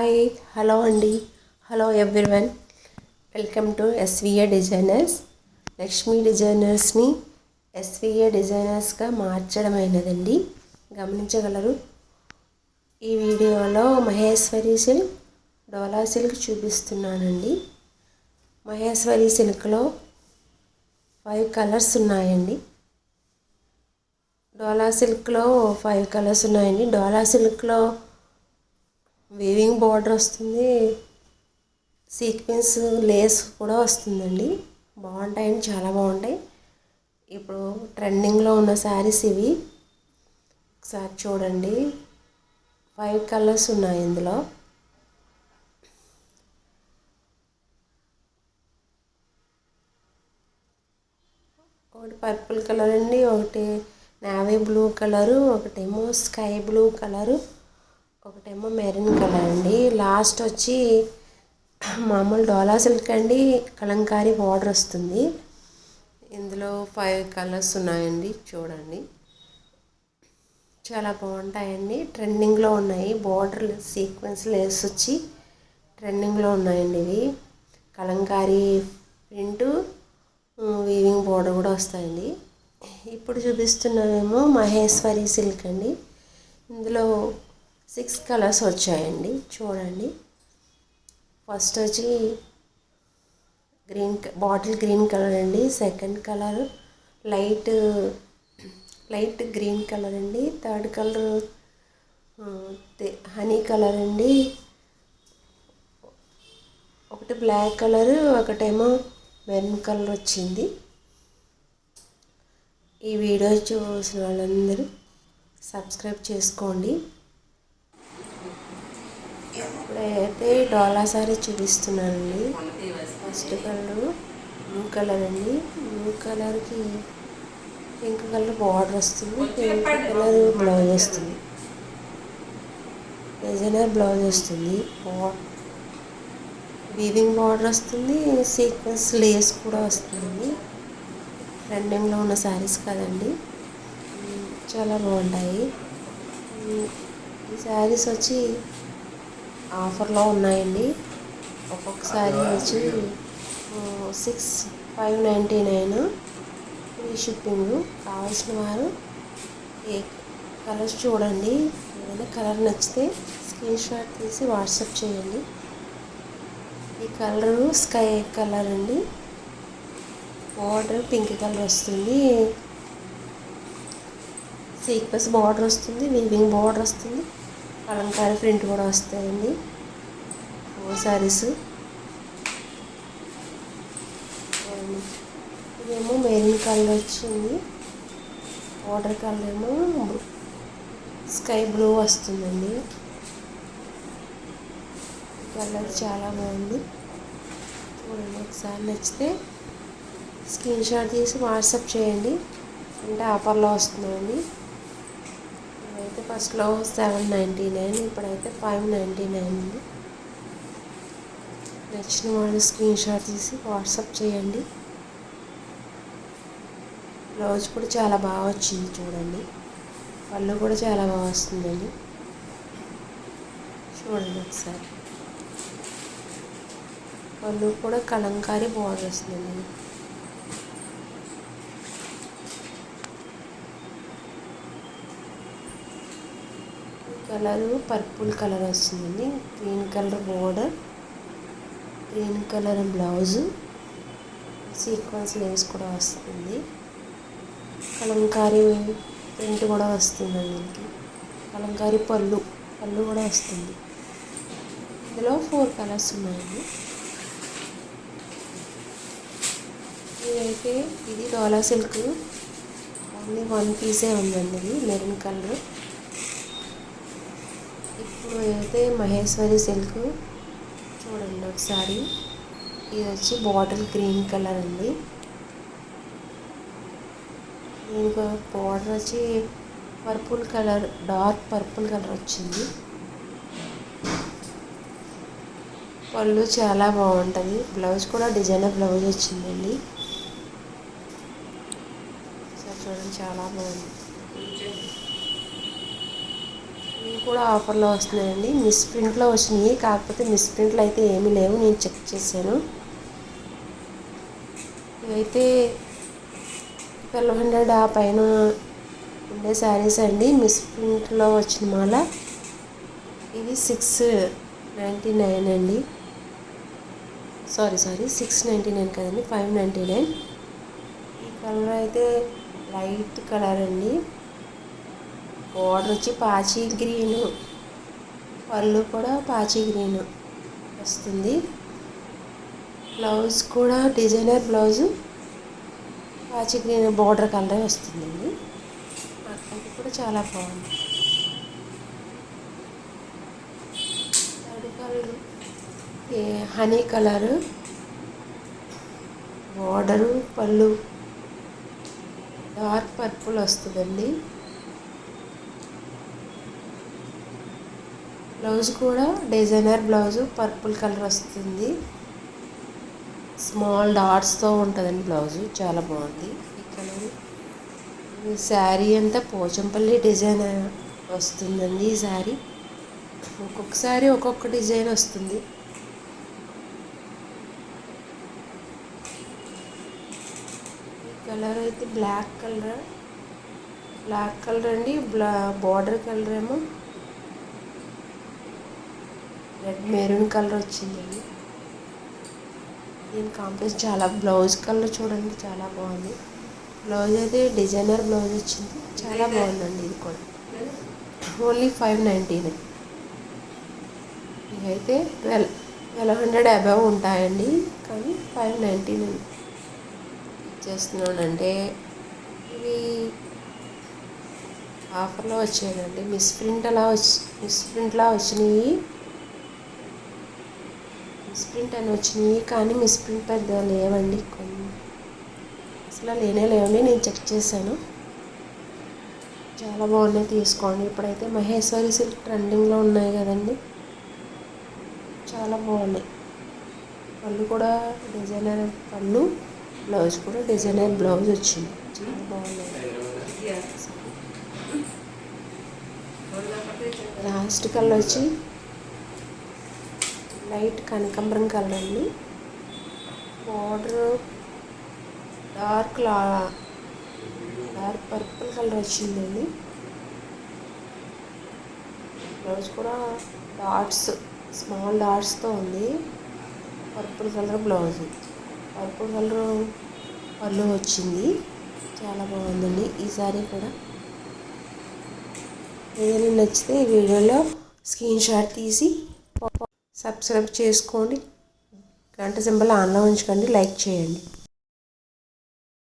Hi hello అండి. Hello everyone, welcome to SVA designers. Lakshmi డిజైనర్స్ని SVA డిజైనర్స్గా మార్చడమైనదండి, గమనించగలరు. ఈ వీడియోలో మహేశ్వరి సిల్క్, డోలా సిల్క్ చూపిస్తున్నానండి. మహేశ్వరి సిల్క్లో 5 కలర్స్ ఉన్నాయండి. డోలా సిల్క్లో 5 కలర్స్ ఉన్నాయండి. డోలా సిల్క్లో వీవింగ్ బార్డర్ వస్తుంది, సీక్వెన్స్ లేస్ కూడా వస్తుందండి. బాగుంటాయండి, చాలా బాగుంటాయి. ఇప్పుడు ట్రెండింగ్లో ఉన్న శారీస్ ఇవి. ఒకసారి చూడండి, 5 కలర్స్ ఉన్నాయి ఇందులో. ఒకటి పర్పుల్ కలర్ అండి, ఒకటి నేవీ బ్లూ కలరు, ఒకటేమో స్కై బ్లూ కలరు, ఒకటేమో మెరూన్ కలర్ అండి. లాస్ట్ వచ్చి మామూలు డోలా సిల్క్ అండి, కలంకారీ బార్డర్ వస్తుంది. ఇందులో 5 కలర్స్ ఉన్నాయండి, చూడండి. చాలా బాగుంటాయండి, ట్రెండింగ్లో ఉన్నాయి. బార్డర్ సీక్వెన్స్ లేస్ వచ్చి ట్రెండింగ్లో ఉన్నాయండి ఇవి. కలంకారీ ప్రింటు, వీవింగ్ బార్డర్ కూడా వస్తాయండి. ఇప్పుడు చూపిస్తున్నామేమో మహేశ్వరి సిల్క్ అండి. ఇందులో 6 కలర్స్ వచ్చాయండి, చూడండి. ఫస్ట్ వచ్చి బాటిల్ గ్రీన్ కలర్ అండి. Second colour light green colour అండి. థర్డ్ కలర్ హనీ కలర్ అండి. ఒకటి బ్లాక్ కలర్, ఒకటేమో మెరూన్ కలర్ వచ్చింది. ఈ వీడియో చూసిన వాళ్ళందరూ సబ్స్క్రైబ్ చేసుకోండి. ఇప్పుడైతే డోలా సారీ చూపిస్తున్నానండి. ఫస్ట్ కలర్ బ్లూ కలర్ అండి. బ్లూ కలర్కి పింక్ కలర్ బార్డర్ వస్తుంది, పింక్ కలర్ బ్లౌజ్ వస్తుంది, డిజైనర్ బ్లౌజ్ వస్తుంది, వీవింగ్ బార్డర్ వస్తుంది, సీక్వెన్స్ లేస్ కూడా వస్తుంది. ట్రెండింగ్లో ఉన్న శారీస్ కదండి, చాలా బాగుంటాయి. ఈ శారీస్ వచ్చి ఆఫర్లో ఉన్నాయండి. ఒక్కొక్క శారీ వచ్చి 599 ఫ్రీ షిప్పింగ్. కావాల్సిన వారు ఏ కలర్స్ చూడండి, ఏదైనా కలర్ నచ్చితే స్క్రీన్ షాట్ తీసి వాట్సాప్ చేయండి. ఈ కలరు స్కై కలర్ అండి. బార్డర్ పింక్ కలర్ వస్తుంది, సీక్వెన్స్ బార్డర్ వస్తుంది, వీవింగ్ బార్డర్ వస్తుంది, కలంకారీ ప్రింట్ కూడా వస్తాయండి. 4 శారీస్. ఇదేమో మెరూన్ కలర్ వచ్చింది, వాటర్ కలర్ ఏమో స్కై బ్లూ వస్తుందండి. కలర్ చాలా బాగుంది, చూడండి. ఒకసారి నచ్చితే స్క్రీన్ షాట్ తీసి వాట్సాప్ చేయండి, అంటే ఆఫర్లో వస్తుందండి. ఇదైతే ఫస్ట్లో 799, ఇప్పుడైతే 599 ఉంది. నచ్చిన వాళ్ళు స్క్రీన్ షాట్ తీసి వాట్సాప్ చేయండి. బ్లౌజ్ కూడా చాలా బాగా వచ్చింది, చూడండి. పళ్ళు కూడా చాలా బాగా వస్తుందండి, చూడండి ఒకసారి. పళ్ళు కూడా కలంకారీ బార్డర్ వస్తుందండి. కలరు పర్పుల్ కలర్ వస్తుందండి, green colour border, green colour blouse, sequence lace కూడా వస్తుంది, కలంకారీ ప్రింట్ కూడా వస్తుందండి. దీనికి కలంకారీ పళ్ళు కూడా వస్తుంది. ఇందులో 4 కలర్స్ ఉన్నాయండి. ఇదైతే ఇది డోలా సిల్క్, ఓన్లీ 1 పీసే ఉందండి, ఇది మెరూన్ కలర్. ఇప్పుడు అయితే మహేశ్వరి సిల్క్ చూడండి ఒకసారి. ఇది వచ్చి బాటిల్ గ్రీన్ కలర్ అండి. దీనికి బార్డర్ వచ్చి purple colour, dark purple colour వచ్చింది. పళ్ళు చాలా బాగుంటుంది, బ్లౌజ్ కూడా డిజైనర్ బ్లౌజ్ వచ్చిందండి. సరే చూడండి, చాలా బాగుంది. ఈ ఇవి కూడా ఆఫర్లో వస్తున్నాయండి. మిస్ ప్రింట్లో వచ్చినాయి, కాకపోతే మిస్ ప్రింట్లు అయితే ఏమీ లేవు, నేను చెక్ చేశాను. ఇవైతే 1200 ఆ పైన ఉండే శారీస్ అండి. మిస్ ప్రింట్లో వచ్చిన మాల ఇవి 699 అండి. సారీ 699 కదండి, 599. ఈ కలర్ అయితే లైట్ కలర్ అండి. బోర్డర్ వచ్చి పాచి గ్రీన్, పళ్ళు కూడా పాచి గ్రీన్ వస్తుంది. బ్లౌజ్ కూడా డిజైనర్ బ్లౌజు పాచి గ్రీన్ బోర్డర్ కలర్ వస్తుందండి. అది కూడా చాలా బాగుంది. Third colour honey colour, border పళ్ళు డార్క్ పర్పుల్ వస్తుందండి. బ్లౌజ్ కూడా డిజైనర్ బ్లౌజు పర్పుల్ కలర్ వస్తుంది. స్మాల్ డాట్స్తో ఉంటుందండి బ్లౌజు, చాలా బాగుంది ఈ కలర్. శారీ అంతా పోచంపల్లి డిజైన్ వస్తుందండి. ఈ శారీ ఒక్కొక్కసారి ఒక్కొక్క డిజైన్ వస్తుంది. ఈ కలర్ అయితే బ్లాక్ కలర్ అండి. బోర్డర్ కలర్ ఏమో రెడ్ మెరూన్ కలర్ వచ్చిందండి. దీని కాంప్లెక్స్ చాలా, బ్లౌజ్ కలర్ చూడండి చాలా బాగుంది. బ్లౌజ్ అయితే డిజైనర్ బ్లౌజ్ వచ్చింది, చాలా బాగుందండి. ఇది కూడా ఓన్లీ 599. ఇవైతే 1200 అబవ్ ఉంటాయండి, కానీ 599 ఇచ్చేస్తున్నానంటే ఇవి ఆఫర్లో వచ్చాయండి. మిస్ ప్రింట్లా వచ్చినాయి. మిస్ ప్రింట్ అని వచ్చినాయి, కానీ మిస్ ప్రింట్ పెద్దగా లేవండి. కొన్ని అసలు లేవండి, నేను చెక్ చేశాను. చాలా బాగున్నాయి, తీసుకోండి. ఇప్పుడైతే మహేశ్వరి సిల్క్ ట్రెండింగ్లో ఉన్నాయి కదండి, చాలా బాగున్నాయి. పళ్ళు కూడా డిజైనర్ పళ్ళు, బ్లౌజ్ కూడా డిజైనర్ బ్లౌజ్ వచ్చింది, చాలా బాగున్నాయి. లాస్ట్ కలర్ వచ్చి లైట్ కనకాంబరం కలర్ అండి. బోర్డర్ డార్క్ పర్పుల్ కలర్ వచ్చిందండి. బ్లౌజ్ కూడా స్మాల్ డాట్స్తో ఉంది. Purple colour blouse, purple colour పళ్ళు వచ్చింది, చాలా బాగుందండి ఈ సారీ కూడా. ఏదైనా నచ్చితే ఈ వీడియోలో స్క్రీన్ షాట్ తీసి సబ్స్క్రైబ్ చేసుకోండి. గంట సింబల్ ఆన్లో ఉంచుకోండి, లైక్ చేయండి.